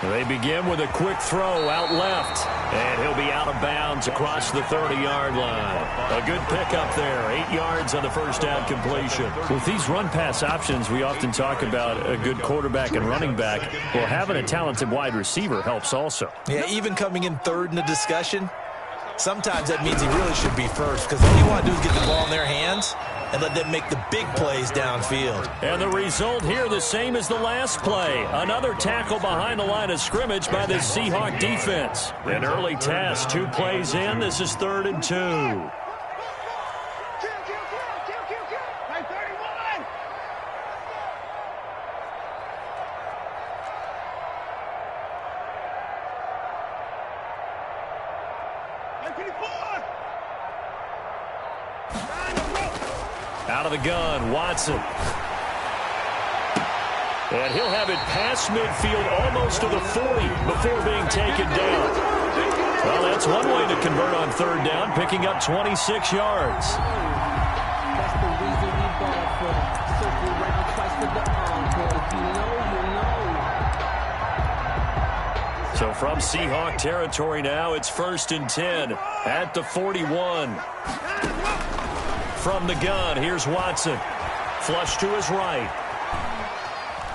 They begin with a quick throw out left. And he'll be out of bounds across the 30-yard line. A good pickup there. 8 yards on the first down completion. With these run-pass options, we often talk about a good quarterback and running back. Well, having a talented wide receiver helps also. Yeah, even coming in third in the discussion, sometimes that means he really should be first because all you want to do is get the ball in their hands and let them make the big plays downfield. And the result here the same as the last play. Another tackle behind the line of scrimmage by the Seahawk defense. An early test, 2 plays in. This is 3rd and 2. Out of the gun, Watson. And he'll have it past midfield almost to the 40 before being taken down. Well, that's one way to convert on 3rd down, picking up 26 yards. That's the reason we ball for. Circle around twice with the encore. If you know, you know. So from Seahawk territory now, it's 1st and 10 at the 41. From the gun, here's Watson. Flush to his right.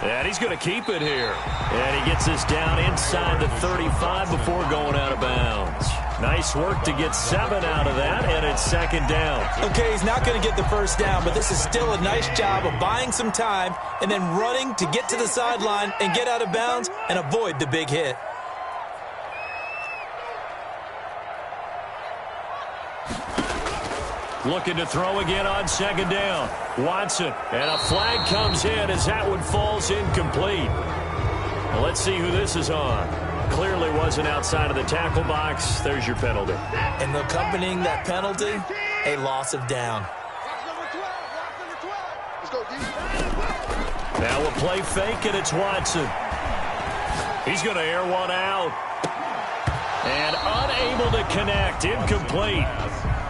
And he's going to keep it here. And he gets this down inside the 35 before going out of bounds. Nice work to get 7 out of that, and it's 2nd down. Okay, he's not going to get the first down, but this is still a nice job of buying some time and then running to get to the sideline and get out of bounds and avoid the big hit. Looking to throw again on 2nd down. Watson, and a flag comes in as that one falls incomplete. Well, let's see who this is on. Clearly wasn't outside of the tackle box. There's your penalty. And accompanying that penalty, a loss of down. Now a play fake, and it's Watson. He's going to air one out. And unable to connect. Incomplete.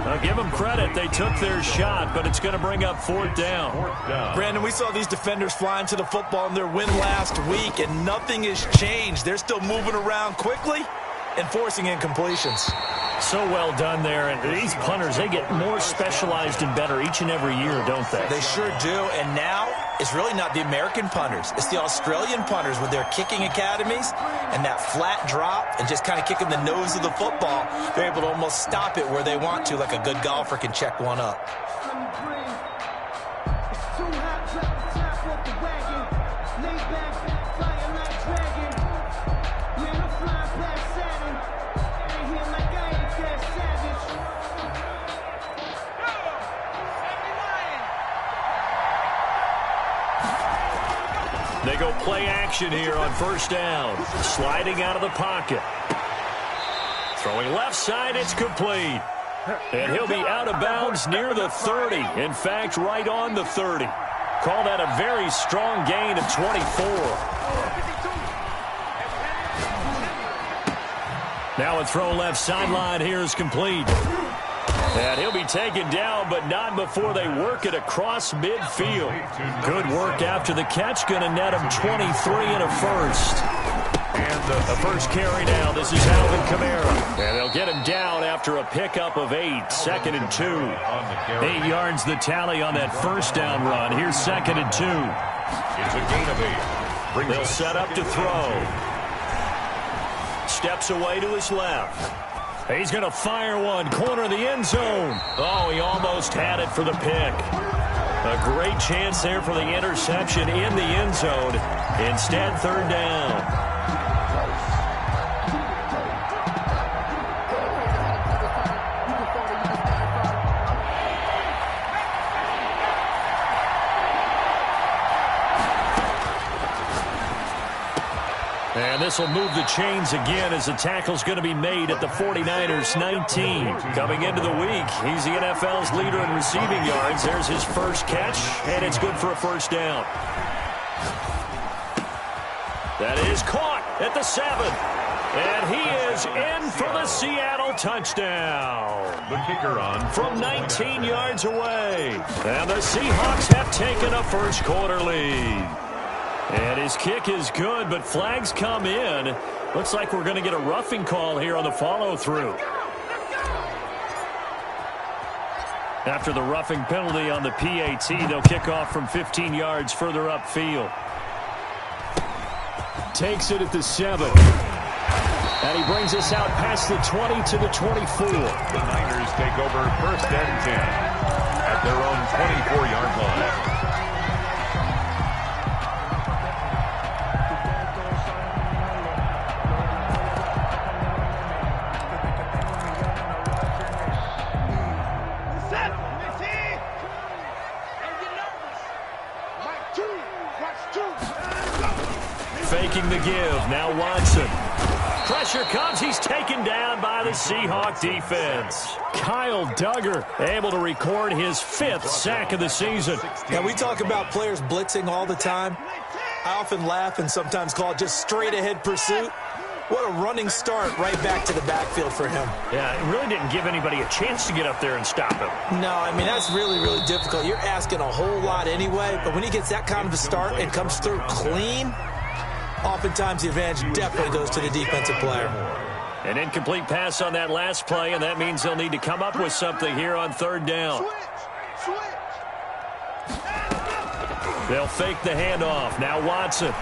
Now, give them credit. They took their shot, but it's going to bring up 4th down. Brandon, we saw these defenders flying to the football in their win last week, and nothing has changed. They're still moving around quickly and forcing incompletions. So well done there. And these punters, they get more specialized and better each and every year, don't they? They sure do. And now it's really not the American punters. It's the Australian punters with their kicking academies and that flat drop and just kind of kicking the nose of the football. They're able to almost stop it where they want to, like a good golfer can check one up. They go play action here on 1st down. Sliding out of the pocket. Throwing left side, it's complete. And he'll be out of bounds near the 30. In fact, right on the 30. Call that a very strong gain of 24. Now a throw left sideline here is complete. And he'll be taken down, but not before they work it across midfield. Good work after the catch. Going to net him 23 and a first. And the first carry now. This is Alvin Kamara. And they'll get him down after a pickup of 8. 2nd and 2. 8 yards the tally on that 1st down run. Here's 2nd and 2. It's a gain of 8. They'll set up to throw. Steps away to his left. He's going to fire one, corner of the end zone. Oh, he almost had it for the pick. A great chance there for the interception in the end zone. Instead, 3rd down. And this will move the chains again as the tackle's going to be made at the 49ers 19. Coming into the week, he's the NFL's leader in receiving yards. There's his first catch, and it's good for a 1st down. That is caught at the 7. And he is in for the Seattle touchdown. The kicker on from 19 yards away. And the Seahawks have taken a first quarter lead. And his kick is good, but flags come in. Looks like we're going to get a roughing call here on the follow-through. After the roughing penalty on the PAT, they'll kick off from 15 yards further upfield. Takes it at the 7. And he brings us out past the 20 to the 24. The Niners take over 1st and 10 at their own 24-yard line. Faking the give. Now Watson. Pressure comes. He's taken down by the Seahawk defense. Kyle Duggar able to record his 5th sack of the season. Now, we talk about players blitzing all the time. I often laugh and sometimes call it just straight-ahead pursuit. What a running start right back to the backfield for him. Yeah, it really didn't give anybody a chance to get up there and stop him. No, I mean, that's really, really difficult. You're asking a whole lot anyway, but when he gets that kind of a start and comes through clean, oftentimes the advantage definitely goes to the defensive player. An incomplete pass on that last play, and that means they'll need to come up with something here on 3rd down. They'll fake the handoff. Now Watson.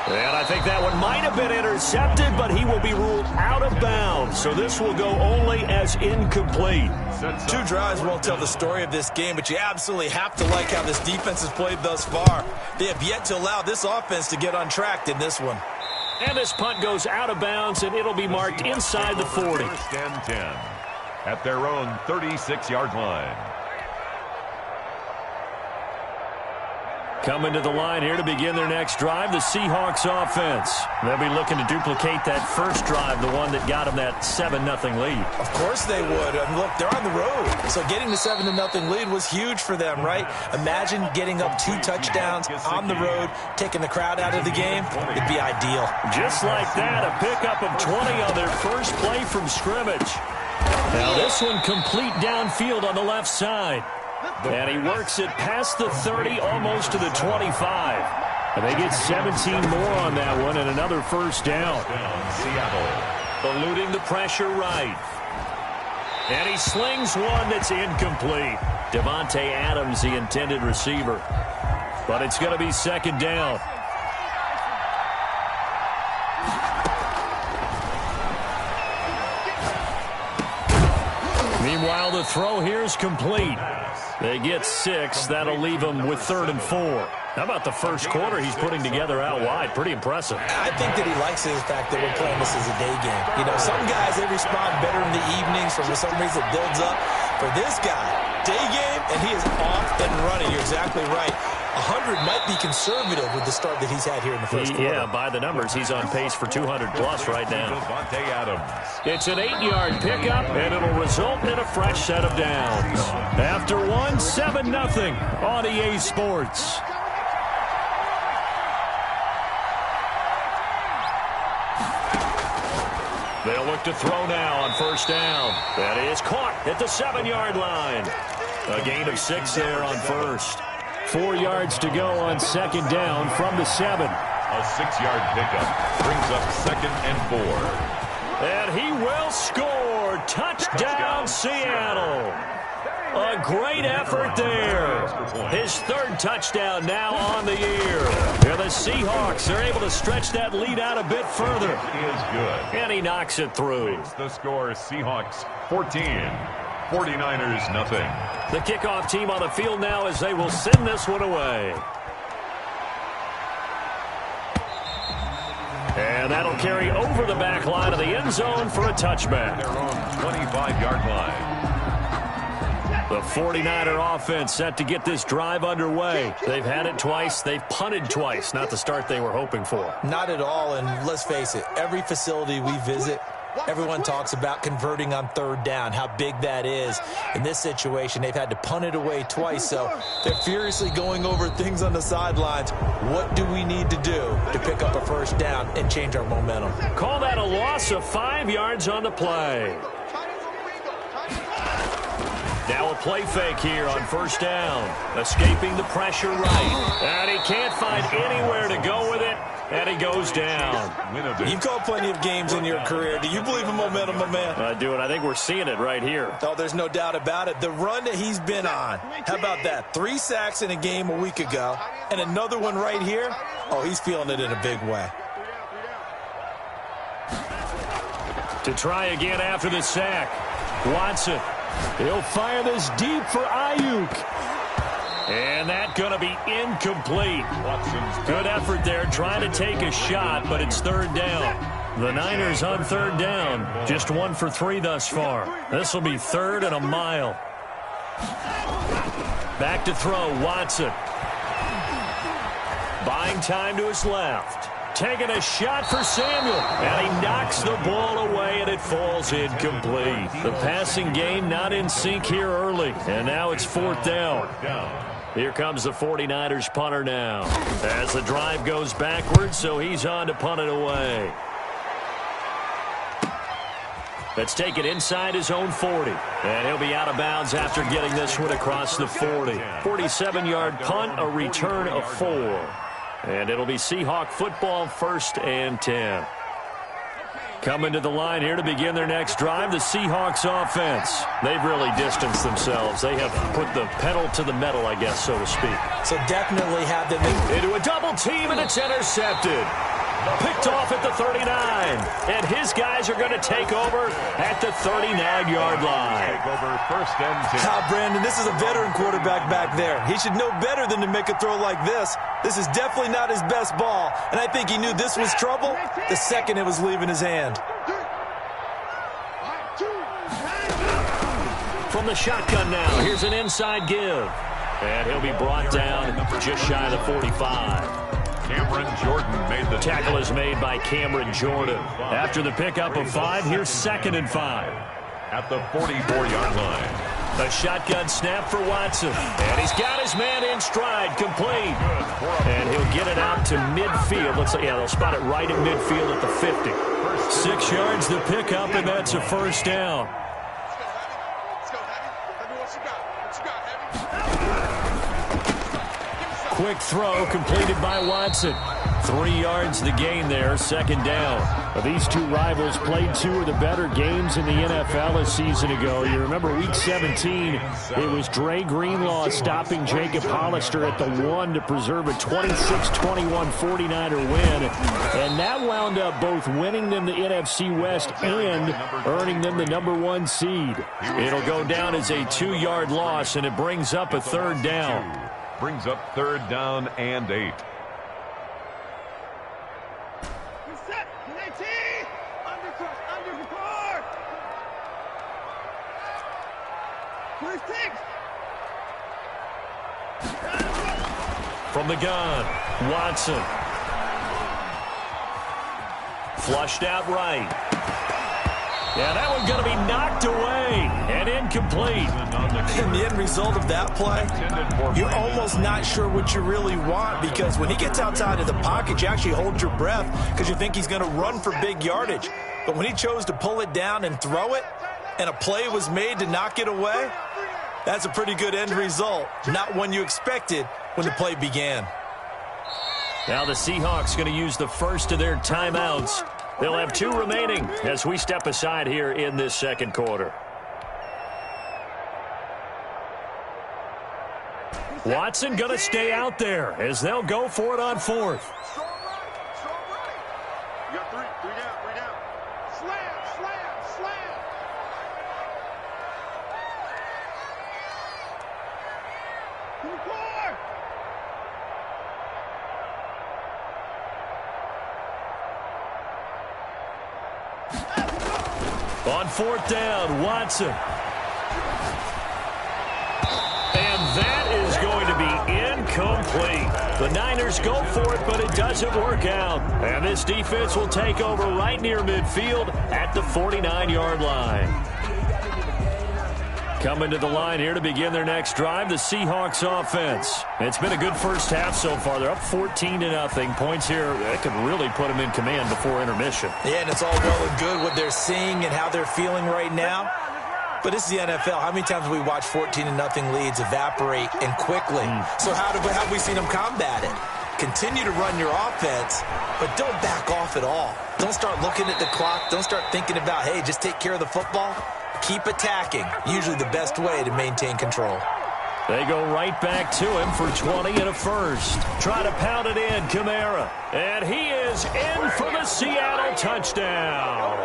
And I think that one might have been intercepted, but he will be ruled out of bounds. So this will go only as incomplete. 2 drives won't tell the story of this game, but you absolutely have to like how this defense has played thus far. They have yet to allow this offense to get on track in this one. And this punt goes out of bounds, and it'll be marked inside the 40. 1st and 10 at their own 36-yard line. Coming to the line here to begin their next drive, the Seahawks offense. They'll be looking to duplicate that first drive, the one that got them that 7-0 lead. Of course they would. Look, they're on the road. So getting the 7-0 lead was huge for them, right? Imagine getting up 2 touchdowns on the road, taking the crowd out of the game. It'd be ideal. Just like that, a pickup of 20 on their first play from scrimmage. Now this one complete downfield on the left side. And he works it past the 30, almost to the 25. And they get 17 more on that one and another 1st down. Seattle. Eluding the pressure right. And he slings one that's incomplete. Devontae Adams, the intended receiver. But it's going to be 2nd down. Meanwhile, the throw here is complete. They get 6. That'll leave them with 3rd and 4. How about the first quarter he's putting together out wide? Pretty impressive. I think that he likes the fact that we're playing this as a day game. You know, some guys, they respond better in the evenings. For some reason, it builds up. For this guy, day game, and he is off and running. You're exactly right. 100 might be conservative with the start that he's had here in the first quarter. Yeah, by the numbers, he's on pace for 200-plus right now. Devontae Adams. It's an 8-yard pickup, and it'll result in a fresh set of downs. After one, 7-0 on EA Sports. They'll look to throw now on 1st down. That is caught at the 7-yard line. A gain of 6 there on 1st. 4 yards to go on 2nd down from the 7. A 6-yard pickup brings up 2nd and 4. And he will score. Touchdown, Seattle. A great effort there. His 3rd touchdown now on the year. They're the Seahawks. They're able to stretch that lead out a bit further. He is good. And he knocks it through. It's the score, Seahawks 14, 49ers nothing. The kickoff team on the field now as they will send this one away. And that'll carry over the back line of the end zone for a touchback. Their own 25-yard line. The 49er offense set to get this drive underway. They've had it twice. They've punted twice. Not the start they were hoping for. Not at all, and let's face it, every facility we visit, everyone talks about converting on 3rd down, how big that is. In this situation, they've had to punt it away twice, so they're furiously going over things on the sidelines. What do we need to do to pick up a 1st down and change our momentum? Call that a loss of 5 yards on the play. Now a play fake here on first down. Escaping the pressure right. And he can't find anywhere to go with it. And he goes down. You've called plenty of games in your career. Do you believe in momentum, my man? I do, and I think we're seeing it right here. Oh, there's no doubt about it. The run that he's been on. How about that? 3 sacks in a game a week ago. And another one right here. Oh, he's feeling it in a big way. To try again after the sack. Watson. He'll fire this deep for Ayuk. And that's going to be incomplete. Good effort there trying to take a shot, but it's third down. The Niners on third down. Just 1 for 3 thus far. This will be 3rd and a mile. Back to throw, Watson. Buying time to his left. Taking a shot for Samuel. And he knocks the ball away, and it falls incomplete. The passing game not in sync here early. And now it's 4th down. Here comes the 49ers punter now. As the drive goes backwards, so he's on to punt it away. Let's take it inside his own 40. And he'll be out of bounds after getting this one across the 40. 47-yard punt, a return of 4. And it'll be Seahawk football, 1st and 10. Coming to the line here to begin their next drive, the Seahawks offense. They've really distanced themselves. They have put the pedal to the metal, I guess, so to speak. So definitely have them into a double team, and it's intercepted. Picked off at the 39. And his guys are going to take over at the 39-yard line. Take over 1st and 10. Brandon, this is a veteran quarterback back there. He should know better than to make a throw like this. This is definitely not his best ball. And I think he knew this was trouble the second it was leaving his hand. From the shotgun now, here's an inside give. And he'll be brought down just shy of the 45. Cameron Jordan made the tackle is made by Cameron Jordan. After the pickup of 5, here's 2nd and 5. At the 44-yard line. A shotgun snap for Watson. And he's got his man in stride, complete. And he'll get it out to midfield. Looks like, yeah, they'll spot it right in midfield at the 50. 6 yards the pickup, and that's a 1st down. Quick throw completed by Watson. 3 yards the gain there, 2nd down. These two rivals played 2 of the better games in the NFL a season ago. You remember week 17, it was Dre Greenlaw stopping Jacob Hollister at the 1 to preserve a 26-21 49er win. And that wound up both winning them the NFC West and earning them the #1 seed. It'll go down as a 2-yard loss, and it brings up a 3rd down. Brings up 3rd down and 8. From the gun, Watson. Flushed out right. Yeah, that one's going to be knocked away and incomplete. And the end result of that play, you're almost not sure what you really want, because when he gets outside of the pocket, you actually hold your breath because you think he's going to run for big yardage. But when he chose to pull it down and throw it, and a play was made to knock it away, that's a pretty good end result. Not one you expected when the play began. Now the Seahawks going to use the first of their timeouts. They'll have 2 remaining as we step aside here in this 2nd quarter. Watson going to stay out there as they'll go for it on 4th. You got 3 down. Slam. On 4th down, Watson. And that is going to be incomplete. The Niners go for it, but it doesn't work out. And this defense will take over right near midfield at the 49-yard line. Coming to the line here to begin their next drive, the Seahawks offense. It's been a good first half so far. They're up 14-0. Points here that could really put them in command before intermission. Yeah, and it's all well and good what they're seeing and how they're feeling right now. But it's the NFL. How many times have we watched 14-0 leads evaporate and quickly? So how have we seen them combat it? Continue to run your offense, but don't back off at all. Don't start looking at the clock. Don't start thinking about, hey, just take care of the football. Keep attacking. Usually the best way to maintain control. They go right back to him for 20 and a first. Try to pound it in, Kamara. And he is in for the Seattle touchdown.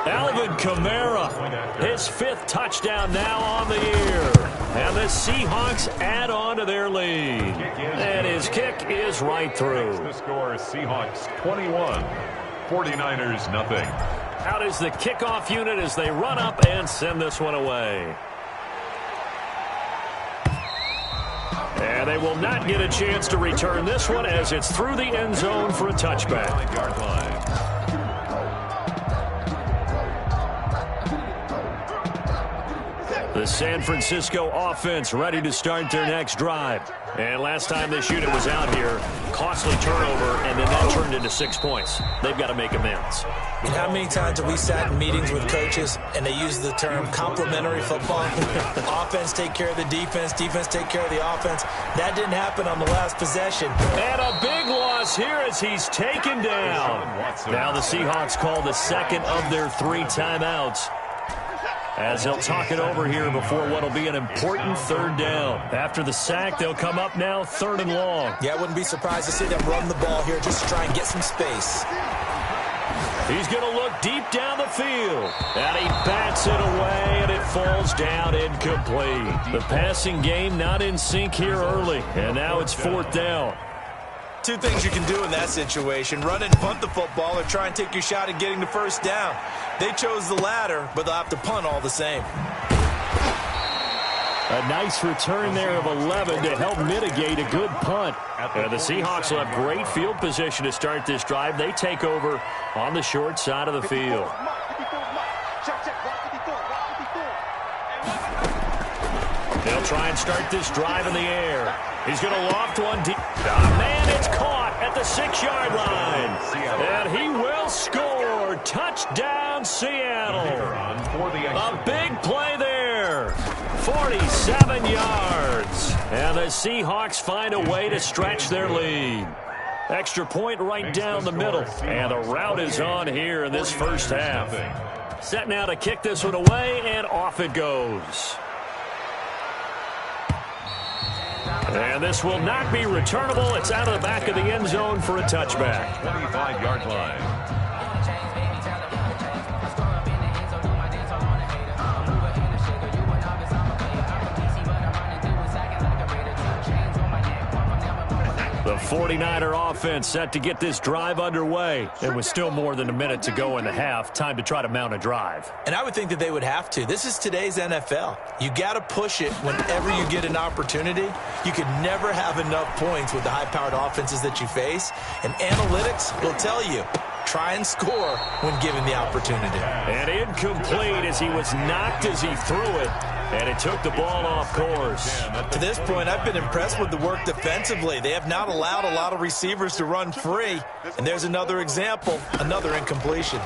Alvin Kamara, his 5th touchdown now on the year. And the Seahawks add on to their lead. And his kick is right through. The score is Seahawks 21, 49ers nothing. Out is the kickoff unit as they run up and send this one away. And they will not get a chance to return this one as it's through the end zone for a touchback. 5-yard line. The San Francisco offense ready to start their next drive. And last time this unit was out here, costly turnover, and then that turned into 6 points. They've got to make amends. And how many times have we sat in meetings with coaches and they use the term complementary football? Offense take care of the defense, defense take care of the offense. That didn't happen on the last possession. And a big loss here as he's taken down. Now the Seahawks call the second of their 3 timeouts, as they'll talk it over here before what will be an important 3rd down. After the sack, they'll come up now 3rd and long. Yeah, I wouldn't be surprised to see them run the ball here just to try and get some space. He's going to look deep down the field. And he bats it away, and it falls down incomplete. The passing game not in sync here early, and now it's 4th down. 2 things you can do in that situation: run and punt the football, or try and take your shot at getting the 1st down. They chose the latter, but they'll have to punt all the same. A nice return there of 11 to help mitigate a good punt. And the Seahawks will have great field position to start this drive. They take over on the short side of the field. They'll try and start this drive in the air. He's going to loft one deep. Man, it's caught at the 6-yard line. And he will score. Touchdown, Seattle. A big play there. 47 yards. And the Seahawks find a way to stretch their lead. Extra point right down the middle. And the route is on here in this first half. Set now to kick this one away, and off it goes. And this will not be returnable. It's out of the back of the end zone for a touchback. 25-yard line. The 49er offense set to get this drive underway. It was still more than a minute to go in the half. Time to try to mount a drive. And I would think that they would have to. This is today's NFL. You got to push it whenever you get an opportunity. You could never have enough points with the high-powered offenses that you face. And analytics will tell you, try and score when given the opportunity. And incomplete as he was knocked as he threw it. And it took the ball off course. To this point, I've been impressed with the work defensively. They have not allowed a lot of receivers to run free. And there's another example, another incompletion.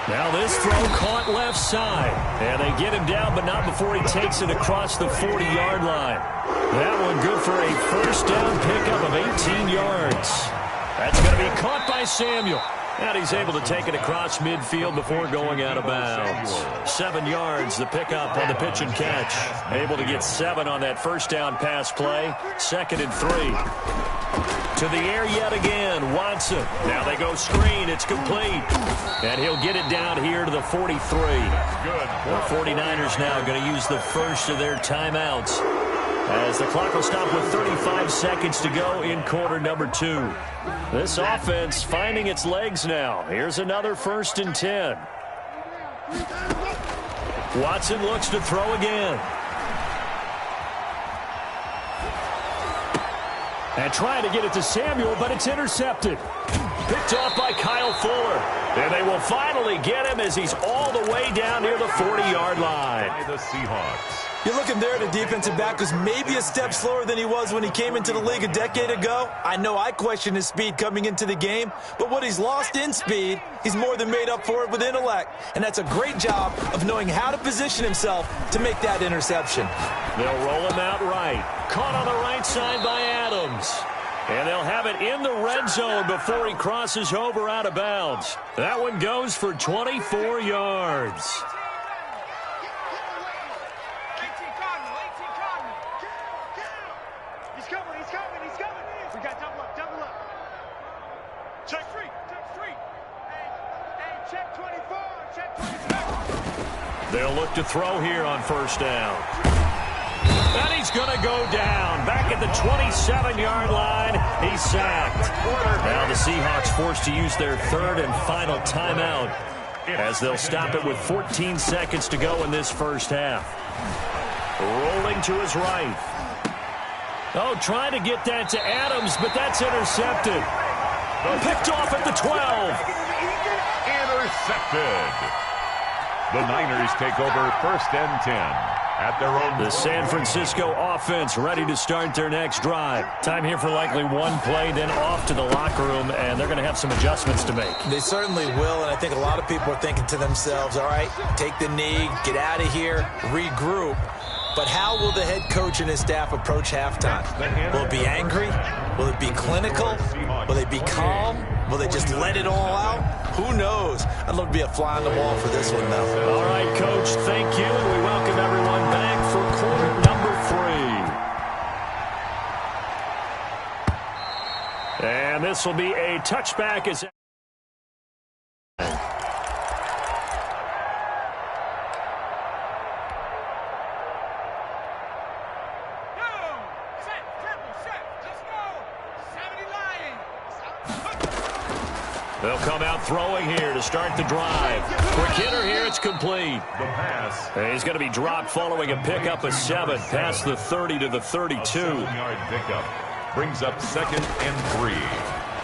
Now this throw caught left side. And they get him down, but not before he takes it across the 40-yard line. That one good for a first down pickup of 18 yards. That's going to be caught by Samuel. And he's able to take it across midfield before going out of bounds. 7 yards, the pickup on the pitch and catch. Able to get 7 on that first down pass play. 2nd and 3. To the air yet again, Watson. Now they go screen, it's complete. And he'll get it down here to the 43. The 49ers now going to use the first of their timeouts, as the clock will stop with 35 seconds to go in quarter number 2. This offense finding its legs now. Here's another 1st and 10. Watson looks to throw again. And trying to get it to Samuel, but it's intercepted. Picked off by Kyle Fuller. And they will finally get him as he's all the way down near the 40-yard line. By the Seahawks. You're looking there at a defensive back who's maybe a step slower than he was when he came into the league a decade ago. I know I questioned his speed coming into the game, but what he's lost in speed, he's more than made up for it with intellect. And that's a great job of knowing how to position himself to make that interception. They'll roll him out right. Caught on the right side by Adams. And they'll have it in the red zone before he crosses over out of bounds. That one goes for 24 yards. They'll look to throw here on first down. And he's going to go down. Back at the 27-yard line, he's sacked. Now the Seahawks forced to use their third and final timeout as they'll stop it with 14 seconds to go in this first half. Rolling to his right. Oh, trying to get that to Adams, but that's intercepted. Picked off at the 12. Intercepted. The Niners take over first and 10 at their own. The San Francisco offense ready to start their next drive. Time here for likely one play, then off to the locker room, and they're going to have some adjustments to make. They certainly will, and I think a lot of people are thinking to themselves, all right, take the knee, get out of here, regroup. But how will the head coach and his staff approach halftime? Will it be angry? Will it be clinical? Will they be calm? Will they just let it all out? Who knows? I'd love to be a fly on the wall for this one, though. All right, Coach, thank you. And we welcome everyone back for quarter number 3. And this will be a touchback as they'll come out throwing here to start the drive. Quick hitter here, it's complete. The pass. And he's going to be dropped following a pickup of 7 past the 30 to the 32. A 7-yard pickup brings up 2nd and 3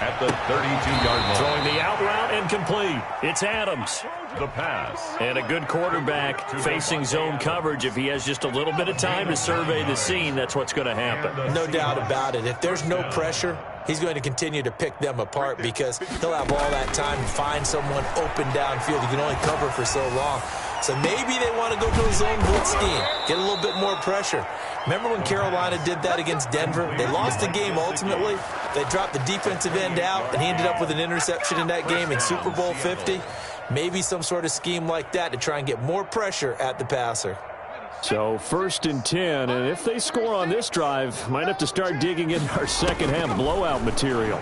at the 32-yard line. Throwing the out route and complete. It's Adams. The pass. And a good quarterback facing zone coverage. If he has just a little bit of time to survey the scene, that's what's going to happen. No doubt about it. If there's no pressure, he's going to continue to pick them apart because he'll have all that time to find someone open downfield. You can only cover for so long. So maybe they want to go to a zone blitz scheme, get a little bit more pressure. Remember when Carolina did that against Denver? They lost the game ultimately. They dropped the defensive end out, and he ended up with an interception in that game in Super Bowl 50. Maybe some sort of scheme like that to try and get more pressure at the passer. So 1st and 10, and if they score on this drive, might have to start digging in our second half blowout material.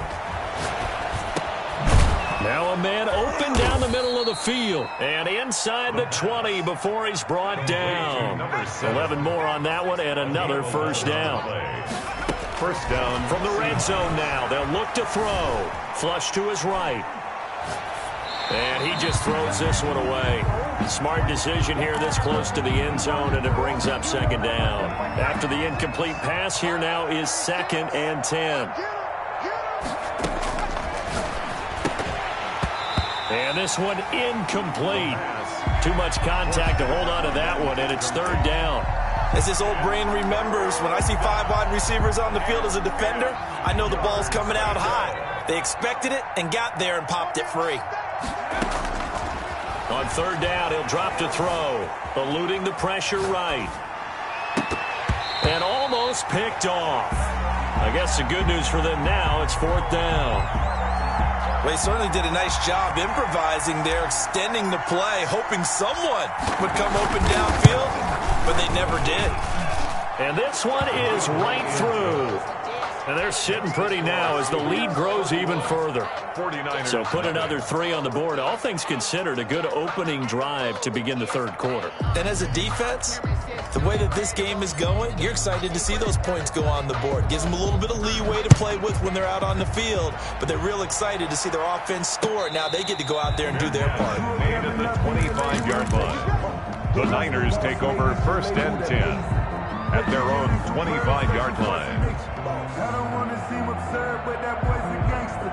Now a man open down the middle of the field and inside the 20 before he's brought down. 11 more on that one and another first down. First down from the red zone now. They'll look to throw. Flush to his right. And he just throws this one away. Smart decision here this close to the end zone, and it brings up 2nd down. After the incomplete pass, here now is 2nd and 10. And this one incomplete. Too much contact to hold on to that one, and it's 3rd down. As this old brain remembers, when I see 5 wide receivers on the field as a defender, I know the ball's coming out high. They expected it and got there and popped it free. On 3rd down, he'll drop to throw, eluding the pressure right. And almost picked off. I guess the good news for them now, it's 4th down. Well, he certainly did a nice job improvising there, extending the play, hoping someone would come open downfield, but they never did. And this one is right through. And they're sitting pretty now as the lead grows even further. So put another 3 on the board. All things considered, a good opening drive to begin the 3rd quarter. And as a defense, the way that this game is going, you're excited to see those points go on the board. Gives them a little bit of leeway to play with when they're out on the field. But they're real excited to see their offense score. Now they get to go out there and do their part. Made at the 25-yard line. The Niners take over 1st and 10 at their own 25-yard line. I don't want to seem absurd, but that boy's a gangster.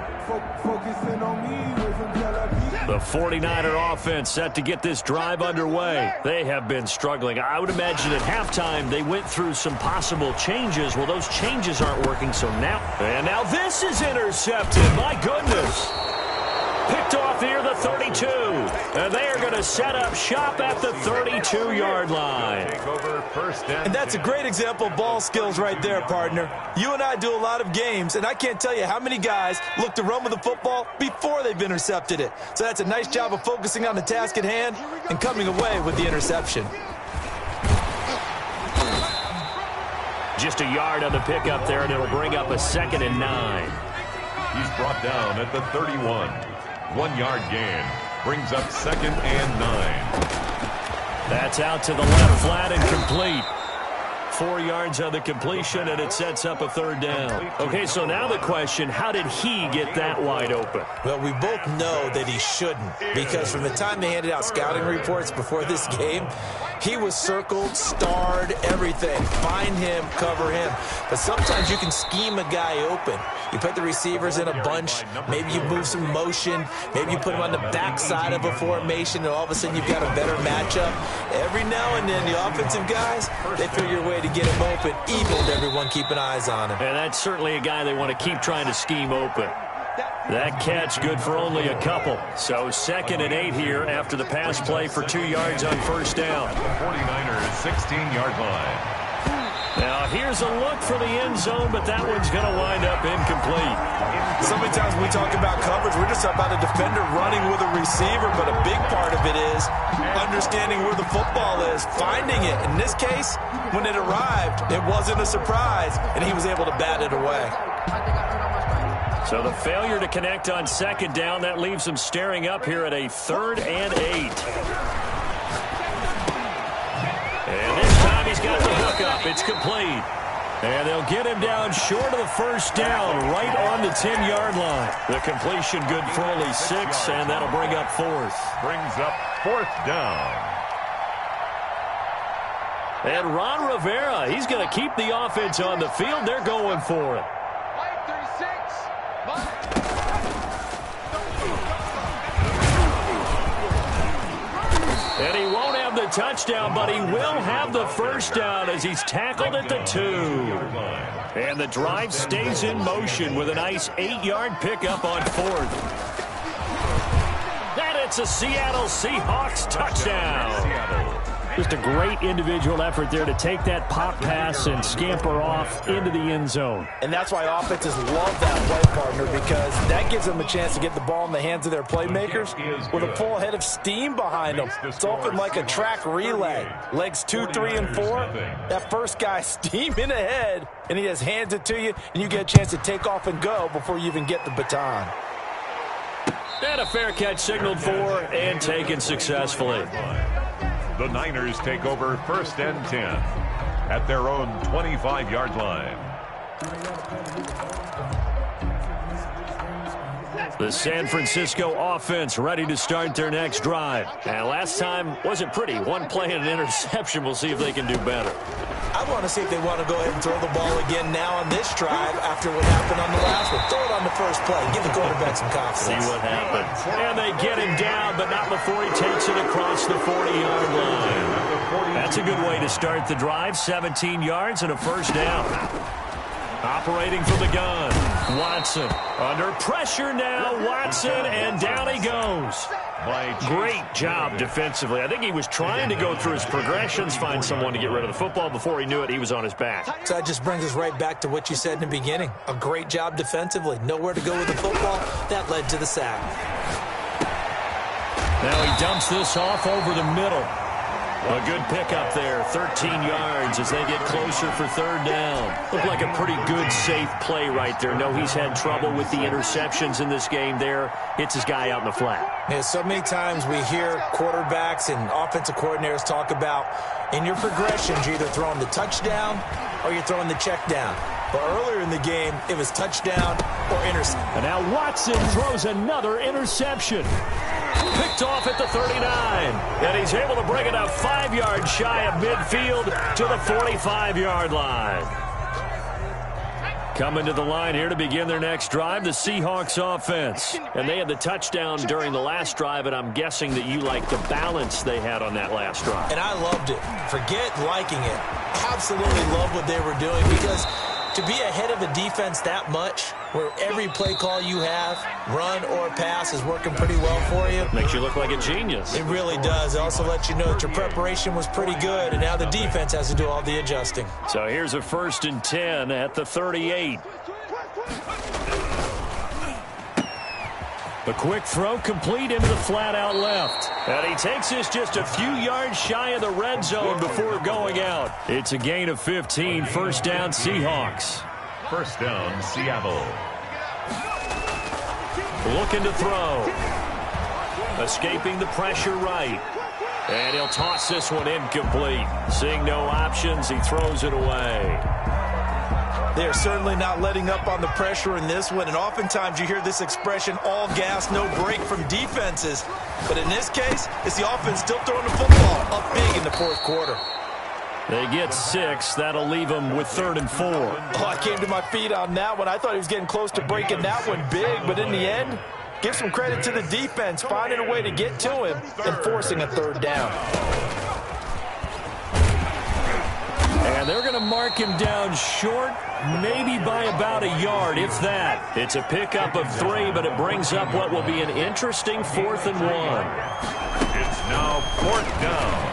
The 49er offense set to get this drive underway. They have been struggling. I would imagine at halftime they went through some possible changes. Well, those changes aren't working, so now... And now this is intercepted. My goodness. Picked off near the 32. And they are going to set up shop at the 32-yard line. And that's a great example of ball skills right there, partner. You and I do a lot of games, and I can't tell you how many guys look to run with the football before they've intercepted it. So that's a nice job of focusing on the task at hand and coming away with the interception. Just a yard on the pickup there, and it'll bring up a 2nd and 9. He's brought down at the 31. 1-yard gain. Brings up 2nd and 9. That's out to the left, flat and complete. 4 yards on the completion, and it sets up a 3rd down. Okay, so now the question, how did he get that wide open? Well, we both know that he shouldn't, because from the time they handed out scouting reports before this game, he was circled, starred, everything. Find him, cover him. But sometimes you can scheme a guy open. You put the receivers in a bunch. Maybe you move some motion. Maybe you put him on the backside of a formation, and all of a sudden you've got a better matchup. Every now and then, the offensive guys, they figure a way to get him open, even with everyone keeping eyes on him. And that's certainly a guy they want to keep trying to scheme open. That catch good for only a couple. So 2nd and 8 here after the pass play for 2 yards on 1st down. 49ers 16-yard line. Now here's a look for the end zone, but that one's going to wind up incomplete. So many times we talk about coverage, we're just about a defender running with a receiver, but a big part of it is understanding where the football is, finding it. In this case, when it arrived, it wasn't a surprise, and he was able to bat it away. So the failure to connect on 2nd down, that leaves them staring up here at a 3rd and 8. And this time he's got the hook up. It's complete. And they'll get him down short of the 1st down, right on the 10-yard line. The completion good for only 6, and that'll bring up 4th. Brings up 4th down. And Ron Rivera, he's going to keep the offense on the field. They're going for it. And he won't have the touchdown, but he will have the 1st down as he's tackled at the 2. And the drive stays in motion with a nice 8-yard pickup on 4th. And it's a Seattle Seahawks touchdown. Just a great individual effort there to take that pop pass and scamper off into the end zone. And that's why offenses love that play, partner, because that gives them a chance to get the ball in the hands of their playmakers with a full head of steam behind them. It's often like a track relay. Legs 2, 3, and 4. That first guy steaming ahead, and he just hands it to you, and you get a chance to take off and go before you even get the baton. And a fair catch signaled for and taken successfully. The Niners take over 1st and 10 at their own 25-yard line. The San Francisco offense ready to start their next drive. And last time wasn't pretty. One play and an interception. We'll see if they can do better. I want to see if they want to go ahead and throw the ball again now on this drive after what happened on the last one. Throw it on the first play. Give the quarterback some confidence. See what happens. And they get him down, but not before he takes it across the 40-yard line. That's a good way to start the drive. 17 yards and a 1st down. Operating from the gun, Watson. Under pressure now, Watson, and down he goes. Great job defensively. I think he was trying to go through his progressions, find someone to get rid of the football. Before he knew it, he was on his back. So that just brings us right back to what you said in the beginning. A great job defensively. Nowhere to go with the football. That led to the sack. Now he dumps this off over the middle. A good pickup there, 13 yards as they get closer for 3rd down. Looked like a pretty good, safe play right there. No, he's had trouble with the interceptions in this game there. Hits his guy out in the flat. Yeah, so many times we hear quarterbacks and offensive coordinators talk about in your progressions, you're either throwing the touchdown or you're throwing the check down. But earlier in the game, it was touchdown or interception. And now Watson throws another interception. Picked off at the 39. And he's able to bring it up 5 yards shy of midfield to the 45-yard line. Coming to the line here to begin their next drive, the Seahawks offense. And they had the touchdown during the last drive, and I'm guessing that you like the balance they had on that last drive. And I loved it. Forget liking it. Absolutely love what they were doing, because to be ahead of a defense that much, where every play call you have, run or pass, is working pretty well for you. Makes you look like a genius. It really does. It also lets you know that your preparation was pretty good, and now the defense has to do all the adjusting. So here's a 1st and 10 at the 38. The quick throw complete into the flat out left. And he takes this just a few yards shy of the red zone before going out. It's a gain of 15, 1st down Seahawks. 1st down, Seattle. Looking to throw. Escaping the pressure right. And he'll toss this one incomplete. Seeing no options, he throws it away. They're certainly not letting up on the pressure in this one, and oftentimes you hear this expression, all gas, no break from defenses. But in this case, it's the offense still throwing the football up big in the 4th quarter. They get 6. That'll leave them with 3rd and 4. Oh, I came to my feet on that one. I thought he was getting close to breaking that one big, but in the end, give some credit to the defense, finding a way to get to him and forcing a 3rd down. And they're going to mark him down short, maybe by about a yard, if that. It's a pickup of 3, but it brings up what will be an interesting 4th and 1. It's now 4th down.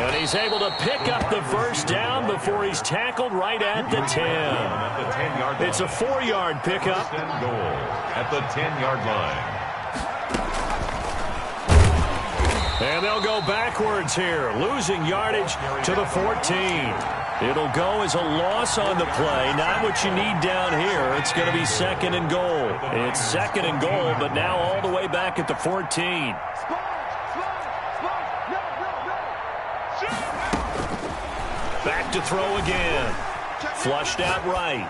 And he's able to pick up the 1st down before he's tackled right at the 10. It's a 4-yard pickup. 1st and goal at the 10-yard line. And they'll go backwards here, losing yardage to the 14. It'll go as a loss on the play, not what you need down here. It's going to be 2nd and goal. It's 2nd and goal, but now all the way back at the 14. Back to throw again. Flushed out right.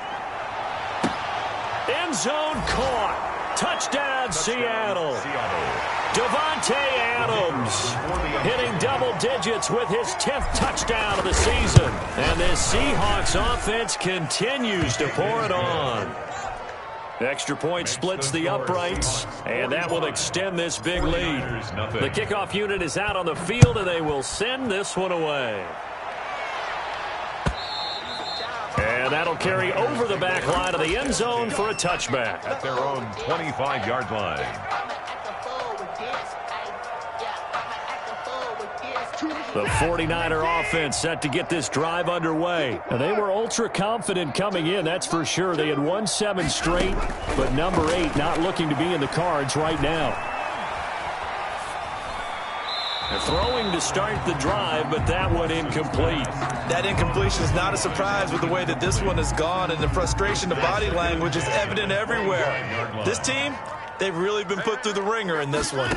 End zone caught. Touchdown, Seattle. Davante Adams hitting double digits with his 10th touchdown of the season. And this Seahawks offense continues to pour it on. Extra point splits the uprights, and that will extend this big lead. The kickoff unit is out on the field, and they will send this one away. And that'll carry over the back line of the end zone for a touchback. At their own 25-yard line. The 49er offense set to get this drive underway. And they were ultra confident coming in, that's for sure. They had won 7 straight, but number 8 not looking to be in the cards right now. They're throwing to start the drive, but that one incomplete. That incompletion is not a surprise with the way that this one has gone, and the frustration, the body language is evident everywhere. This team, they've really been put through the ringer in this one.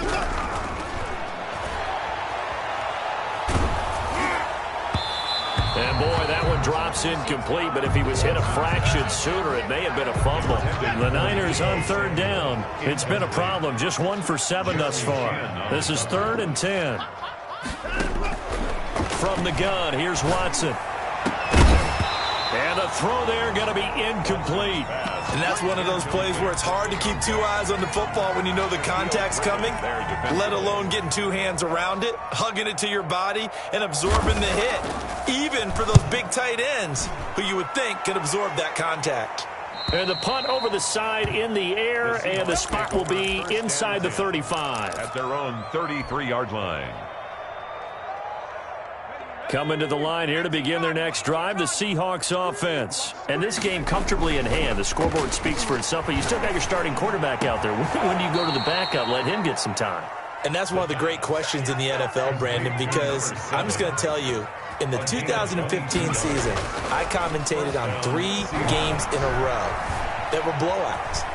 And boy, that one drops incomplete, but if he was hit a fraction sooner, it may have been a fumble. The Niners on 3rd down. It's been a problem, just 1 for 7 thus far. This is 3rd and 10. From the gun, here's Watson. And the throw there going to be incomplete. And that's one of those plays where it's hard to keep 2 eyes on the football when you know the contact's coming, let alone getting 2 hands around it, hugging it to your body, and absorbing the hit, even for those big tight ends who you would think could absorb that contact. And the punt over the side in the air, and the spot will be inside the 35. At their own 33-yard line. Coming to the line here to begin their next drive, the Seahawks offense. And this game comfortably in hand. The scoreboard speaks for itself, but you still got your starting quarterback out there. When do you go to the backup, let him get some time? And that's one of the great questions in the NFL, Brandon, because I'm just going to tell you, in the 2015 season, I commentated on 3 games in a row that were blowouts.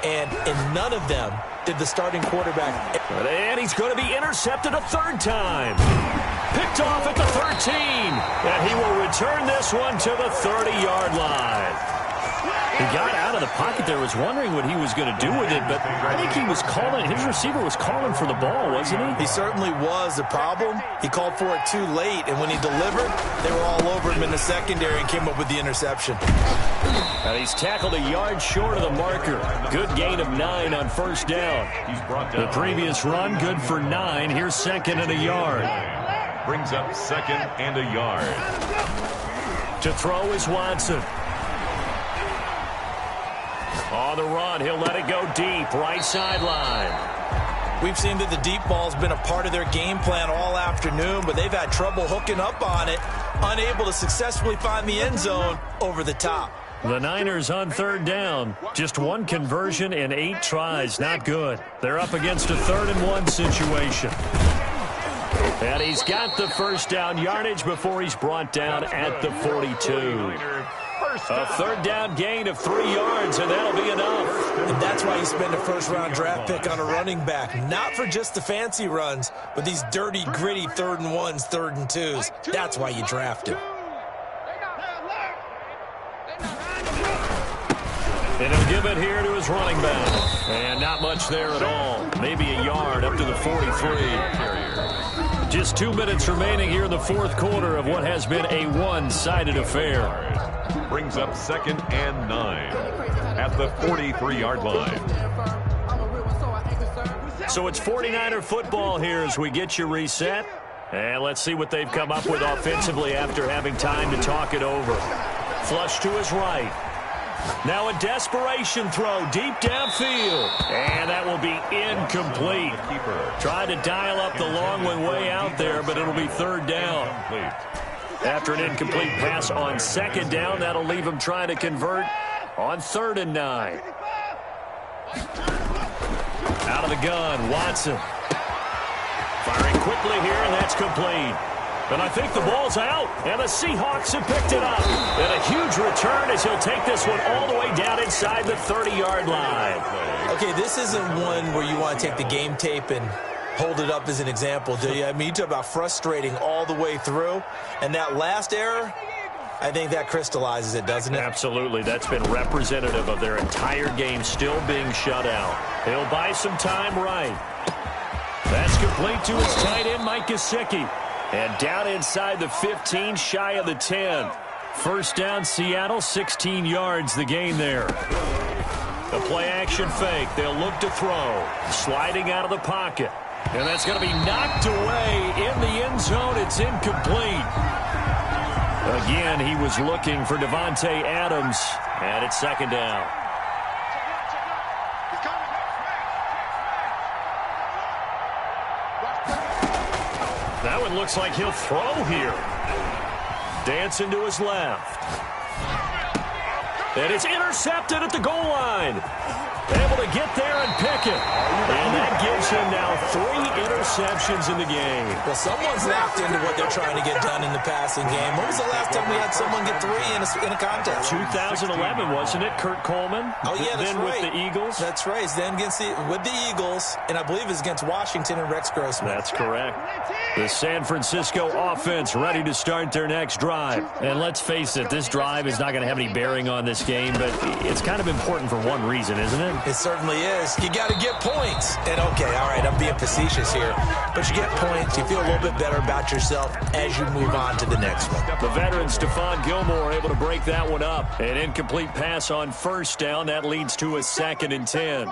And in none of them did the starting quarterback. And he's going to be intercepted a 3rd time. Picked off at the 13. And he will return this one to the 30-yard line. He got out of the pocket there, was wondering what he was going to do with it, but I think he was calling, his receiver was calling for the ball, wasn't he? He certainly was. The problem, he called for it too late, and when he delivered, they were all over him in the secondary and came up with the interception. And he's tackled a yard short of the marker. Good gain of 9 on first down. The previous run, good for 9. Here's second and a yard. Brings up second and a yard. To throw is Watson. On the run, he'll let it go deep, right sideline. We've seen that the deep ball's been a part of their game plan all afternoon, but they've had trouble hooking up on it, unable to successfully find the end zone over the top. The Niners on third down. Just one conversion in 8 tries. Not good. They're up against a 3rd and 1 situation. And he's got the first down yardage before he's brought down at the 42. A 3rd down gain of 3 yards, and that'll be enough. And that's why you spend a first-round draft pick on a running back. Not for just the fancy runs, but these dirty, gritty 3rd and 1s, 3rd and 2s. That's why you draft him. And he'll give it here to his running back. And not much there at all. Maybe a yard up to the 43. Just 2 minutes remaining here in the 4th quarter of what has been a one-sided affair. Brings up second and 9 at the 43-yard line. So it's 49er football here as we get you reset. And let's see what they've come up with offensively after having time to talk it over. Flush to his right. Now a desperation throw deep downfield. And that will be incomplete. Tried to dial up the long one way out there, but it'll be 3rd down. After an incomplete pass on 2nd down, that'll leave him trying to convert on 3rd and 9. Out of the gun, Watson. Firing quickly here, and that's complete. And I think the ball's out, and the Seahawks have picked it up. And a huge return as he'll take this one all the way down inside the 30-yard line. Okay, this isn't one where you want to take the game tape and hold it up as an example, do you? I mean, you talk about frustrating all the way through. And that last error, I think that crystallizes it, doesn't it? Absolutely. That's been representative of their entire game still being shut out. He'll buy some time right. That's complete to his tight end, Mike Gesicki. And down inside the 15, shy of the 10. First down, Seattle, 16 yards the gain there. The play-action fake. They'll look to throw. Sliding out of the pocket. And that's going to be knocked away in the end zone. It's incomplete. Again, he was looking for Devontae Adams. And it's 2nd down. That one looks like he'll throw here. Dancing to his left. And it's intercepted at the goal line. Able to get there and pick it. And that gives him now 3 interceptions in the game. Well, someone's locked into what they're trying to get done in the passing game. When was the last time we had someone get 3 in a contest? 2011, wasn't it? Kurt Coleman. Oh, yeah, that's then right. With the Eagles. That's right. Then with the Eagles, and I believe it's against Washington and Rex Grossman. That's correct. The San Francisco offense ready to start their next drive. And let's face it, this drive is not going to have any bearing on this game, but it's kind of important for one reason, isn't it? It certainly is. You got to get points. And, okay, all right, I'm being facetious here. But you get points. You feel a little bit better about yourself as you move on to the next one. The veteran Stephon Gilmore able to break that one up. An incomplete pass on first down. That leads to a 2nd and 10.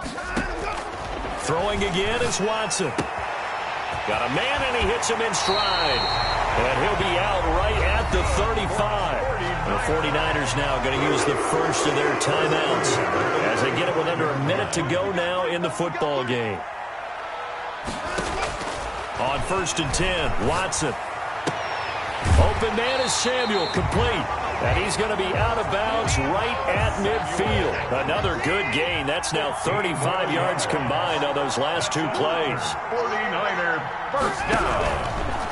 Throwing again is Watson. Got a man, and he hits him in stride. And he'll be out right at the 35. The 49ers now going to use the first of their timeouts as they get it with under a minute to go now in the football game. On 1st and 10, Watson. Open man is Samuel, complete. And he's going to be out of bounds right at midfield. Another good gain. That's now 35 yards combined on those last 2 plays. 49er first down.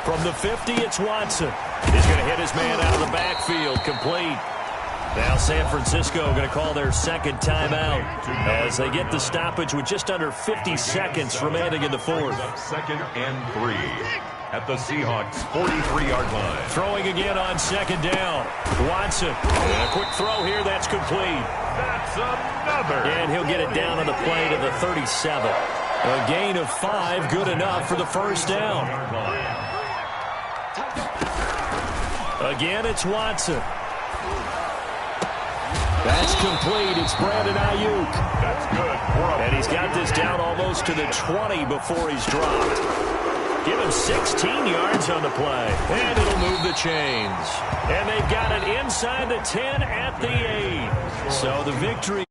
From the 50, it's Watson. He's going to hit his man out of the backfield, complete. Now San Francisco going to call their 2nd timeout as they get the stoppage with just under 50 seconds remaining in the 4th. 2nd and 3. at the Seahawks' 43-yard line. Throwing again on second down. Watson. And a quick throw here. That's complete. That's another. And he'll get it down on the play to the 37. A gain of 5, good enough for the first down. Again, it's Watson. That's complete. It's Brandon Ayuk. That's good. And he's got this down almost to the 20 before he's dropped. Give him 16 yards on the play. And it'll move the chains. And they've got it inside the 10 at the 8. So the victory.